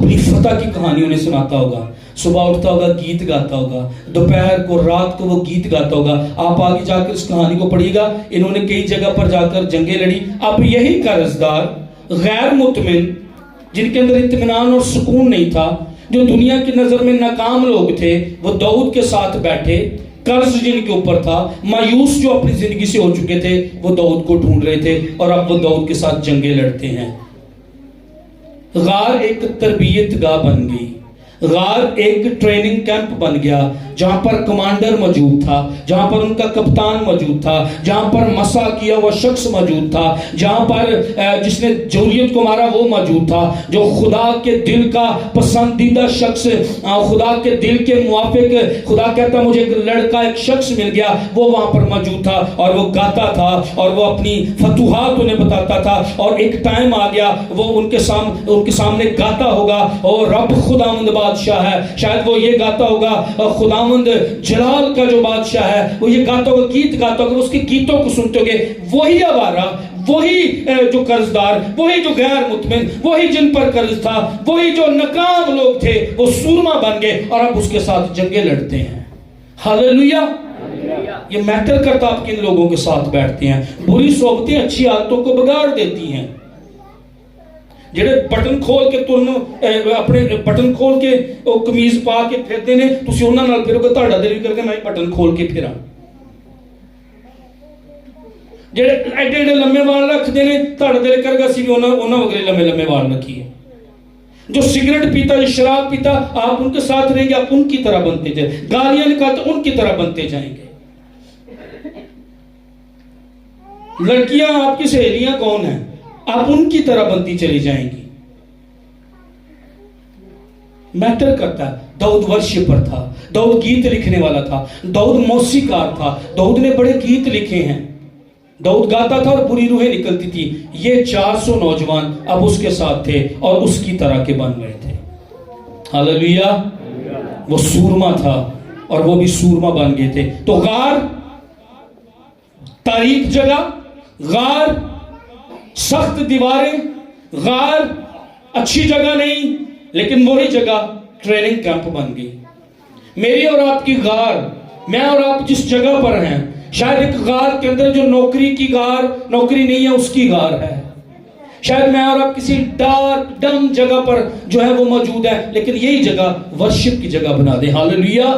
अपनी फतह की कहानी उन्हें सुनाता होगा, सुबह उठता होगा गीत गाता होगा, दोपहर को रात को वो गीत गाता होगा। आप आगे जाकर इस कहानी को पढ़िएगा, इन्होंने कई जगह पर जाकर जंगें लड़ी। अब यही कर्जदार गैर मुतमिन, जिनके अंदर इत्मीनान और सुकून नहीं था, जो दुनिया की नजर में नाकाम लोग थे, वो दाऊद के साथ बैठे, कर्ज जिनके ऊपर था, मायूस जो अपनी जिंदगी से हो चुके थे, वो दाऊद को ढूंढ रहे थे और अब वो दाऊद के साथ जंगें लड़ते हैं। गार एक तरबियत गाह बन गई, गार एक ट्रेनिंग कैंप बन गया, जहां पर कमांडर मौजूद था, जहां पर उनका कप्तान मौजूद था, जहां पर मसा किया हुआ शख्स मौजूद था, जहां पर जिसने जोलियत को मारा वो मौजूद था, जो खुदा के दिल का पसंदीदा शख्स, खुदा के दिल के मुआफिक, खुदा कहता मुझे एक लड़का, एक शख्स मिल गया, वो वहां पर मौजूद था और वो गाता था और वो अपनी फतूहात उन्हें बताता था। और एक टाइम आ गया वो उनके सामने गाता होगा, और रब खुदावंद बादशाह है, शायद वो ये गाता होगा, खुदावंद जलाल का जो बादशाह है वो ये गाता होगा, गीत गाता होगा, उसके गीतों को सुनते होगे, वही आवारा, वही जो कर्जदार, वही जो गैर मुतमिन, वही जिन पर कर्ज था, वही जो नाकाम लोग थे, वो सूरमा बन गए और अब उसके साथ जंगे लड़ते हैं। हालेलुया। ये मैटर करता आप किन लोगों के साथ बैठते हैं। बुरी सोबतें अच्छी आदतों को बिगाड़ देती हैं। ਜਿਹੜੇ ਬਟਨ ਖੋਲ ਕੇ ਤੁਰਨ ਆਪਣੇ ਬਟਨ ਖੋਲ ਕੇ ਉਹ ਕਮੀਜ਼ ਪਾ ਕੇ ਫਿਰਦੇ ਨੇ, ਤੁਸੀਂ ਉਹਨਾਂ ਨਾਲ ਫਿਰੋਗੇ, ਤੁਹਾਡਾ ਦਿਲ ਵੀ ਕਰੇਗਾ ਮੈਂ ਬਟਨ ਖੋਲ ਕੇ ਫਿਰਾਂ। ਜਿਹੜੇ ਐਡੇ ਐਡੇ ਲੰਮੇ ਵਾਲ ਰੱਖਦੇ ਨੇ, ਤੁਹਾਡਾ ਦਿਲ ਕਰੇਗਾ ਅਸੀਂ ਵੀ ਉਹਨਾਂ ਵਗਰੇ ਲੰਮੇ ਲੰਮੇ ਵਾਲ ਰੱਖੀਏ। जो सिगरेट पीता, जो शराब पीता, आप उनके साथ रहेंगे, आप उनकी तरह बनते जाए, गालियां निकालते उनकी तरह बनते जाएंगे। लड़कियां आपकी सहेलियां कौन है, आप उनकी तरह बनती चली जाएंगी। मैटर करता है। दाऊद वर्शिपर था, दाऊद गीत लिखने वाला था, दाऊद मौसीकार था, दाऊद ने बड़े गीत लिखे हैं, दाऊद गाता था और बुरी रूहें निकलती थी। ये 400 नौजवान अब उसके साथ थे और उसकी तरह के बन गए थे। हालेलुया। वो सूरमा था और वो भी सूरमा बन गए थे। तो गार तारीख जगह, गार सख्त दीवारें, गार अच्छी जगह नहीं, लेकिन वही जगह ट्रेनिंग कैंप बन गई। मेरी और आपकी गार, मैं और आप जिस जगह पर हैं, शायद एक गार के अंदर जो नौकरी की गार, नौकरी नहीं है उसकी गार है। शायद मैं और आप किसी डार्क डम जगह पर जो है वो मौजूद है, लेकिन यही जगह वर्शिप की जगह बना दे। हालेलुया।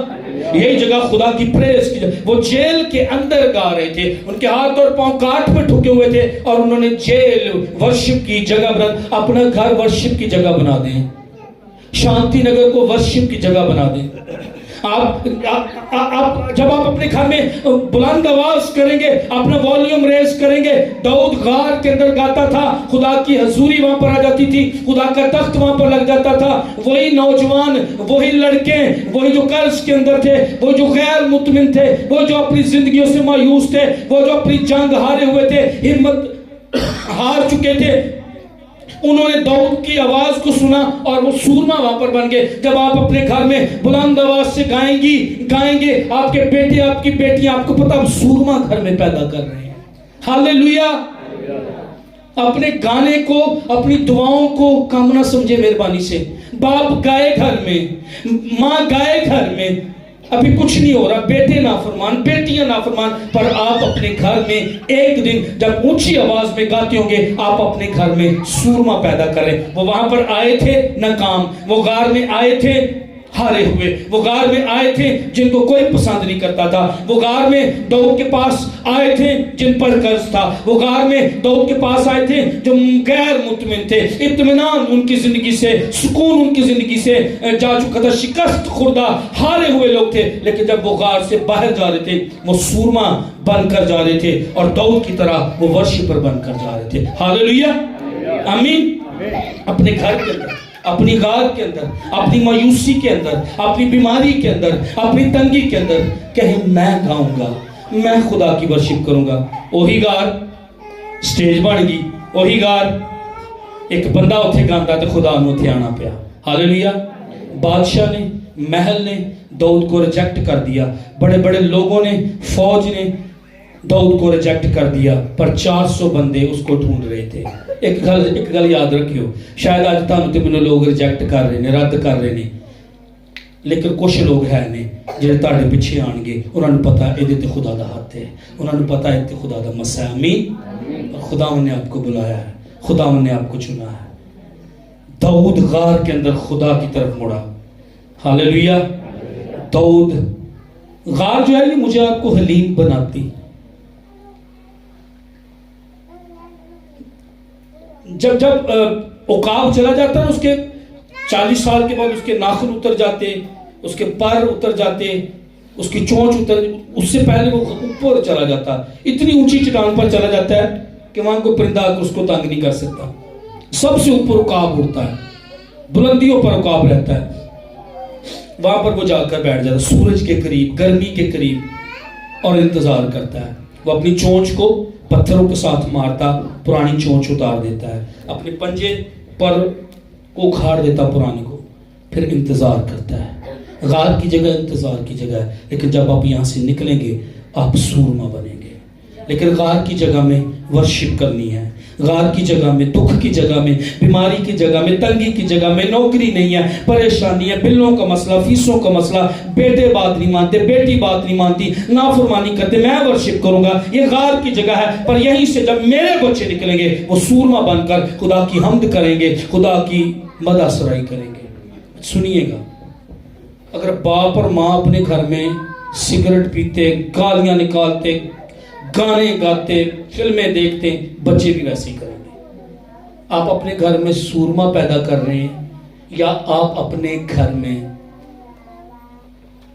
यही जगह खुदा की प्रेस की जगह। वो जेल के अंदर गा रहे थे, उनके हाथ और पांव काट पे ठुके हुए थे और उन्होंने जेल वर्शिप की जगह बना। अपना घर वर्शिप की जगह बना दें, शांति नगर को वर्शिप की जगह बना दें। आप जब आप अपने घर में बुलंद आवाज करेंगे, अपना वॉल्यूम रेज करेंगे। दाऊद गार के अंदर गाता था, खुदा की हजूरी वहां पर आ जाती थी, खुदा का तख्त वहां पर लग जाता था। वही नौजवान, वही लड़के, वही जो कर्ज के अंदर थे, वो जो गैर मुतमिन थे, वो जो अपनी जिंदगियों से मायूस थे, वो जो अपनी जंग हारे हुए थे, हिम्मत हार चुके थे, उन्होंने दाऊद की आवाज को सुना और वो सूरमा वहां पर बन गए। जब आप अपने घर में बुलंद आवाज से गाएंगे, आपके बेटे, आपकी बेटियां, आपको पता, आप सूरमा घर में पैदा कर रहे हैं। हालेलुया। अपने गाने को, अपनी दुआओं को कम ना समझे मेहरबानी से। बाप गाए घर में, माँ गाए घर में, अभी कुछ नहीं हो रहा, बेटे नाफरमान, बेटियां नाफरमान, पर आप अपने घर में एक दिन जब ऊंची आवाज में गाते होंगे, आप अपने घर में सूरमा पैदा करें। वो वहां पर आए थे नाकाम, वो गार में आए थे हारे हुए, वो गार में आए थे जिनको कोई पसंद नहीं करता था, वो गार में दाऊद के पास आए थे जिन पर कर्ज था, वो गार में दाऊद के पास आए थे जो गैर मुतमिन थे, इत्मीनान उनकी जिंदगी से, सुकून उनकी जिंदगी से जा चुका था, शिकस्त खुर्दा हारे हुए लोग थे। लेकिन जब वो गार से बाहर जा रहे थे, वो सूरमा बनकर जा रहे थे और दाऊद की तरह वो वर्शिपर बनकर जा रहे थे। हालेलुया। आमीन। अपने घर के अंदर, अपनी गार के अंदर, अपनी मायूसी के अंदर, अपनी बीमारी के अंदर, अपनी तंगी के अंदर कहे मैं गाऊंगा, मैं खुदा की वर्शिप करूंगा। वही गार स्टेज बन गई, वही गार एक बंदा उथे गांदा तो खुदा नूं उथे आना पिया। हालेलुया। बादशाह ने, महल ने दाऊद को रिजेक्ट कर दिया, बड़े बड़े लोगों ने, फौज ने दाऊद को रिजेक्ट कर दिया, पर 400 बंदे उसको ढूंढ रहे थे। एक गल याद रखियो, शायद अज तुहानू ते मैनू लोग रिजेक्ट कर रहे ने, रद्द कर रहे ने, लेकिन कुछ लोग है ने जिहड़े तुहाडे पिछे आउणगे, उन्हां नू पता इहदे ते खुदा दा हत्थ है, उन्हां नू पता इहदे ते खुदा दा मसा है। आमीन। खुदावंद ने आपको बुलाया है, खुदावंद ने आपको चुना है। दाऊद गार के अंदर खुदा की तरफ मुड़ा। हालेलुया। दाऊद गार जो है ये मुझे आपको हलीम बनाती। जब उकाब चला जाता है, उसके 40 साल के बाद उसके नाखून उतर जाते, उसके पैर उतर जाते, उसकी चोंच उतर, उससे पहले वो ऊपर चला जाता, इतनी ऊंची चट्टान पर चला जाता है कि वहां कोई परिंदा आकर उसको तंग नहीं कर सकता। सबसे ऊपर उकाब उड़ता है, बुलंदियों पर उकाब रहता है, वहां पर वो जाकर बैठ जाता, सूरज के करीब, गर्मी के करीब, और इंतजार करता है। वो अपनी चोंच को पत्थरों के साथ मारता, पुरानी चोंच उतार देता है, अपने पंजे पर को उखाड़ देता पुराने को, फिर इंतजार करता है। गार की जगह इंतजार की जगह है, लेकिन जब आप यहाँ से निकलेंगे आप सूरमा बनेंगे। लेकिन गार की जगह में वर्शिप करनी है, गार की जगह में, दुख की जगह में, बीमारी की जगह में, तंगी की जगह में, नौकरी नहीं है, परेशानी है, बिलों का मसला, फीसों का मसला, बेटे बात नहीं मानते, बेटी बात नहीं मानती, नाफरमानी करते, मैं वर्शिप करूंगा, ये गार की जगह है। पर यहीं से जब मेरे बच्चे निकलेंगे वो सूरमा बनकर खुदा की हम्द करेंगे, खुदा की मदह सराई करेंगे। सुनिएगा, अगर बाप और माँ अपने घर में सिगरेट पीते, गालियां निकालते, गाने गाते, फिल्में देखते, बच्चे भी वैसे ही करेंगे। आप अपने घर में सूरमा पैदा कर रहे हैं या आप अपने घर में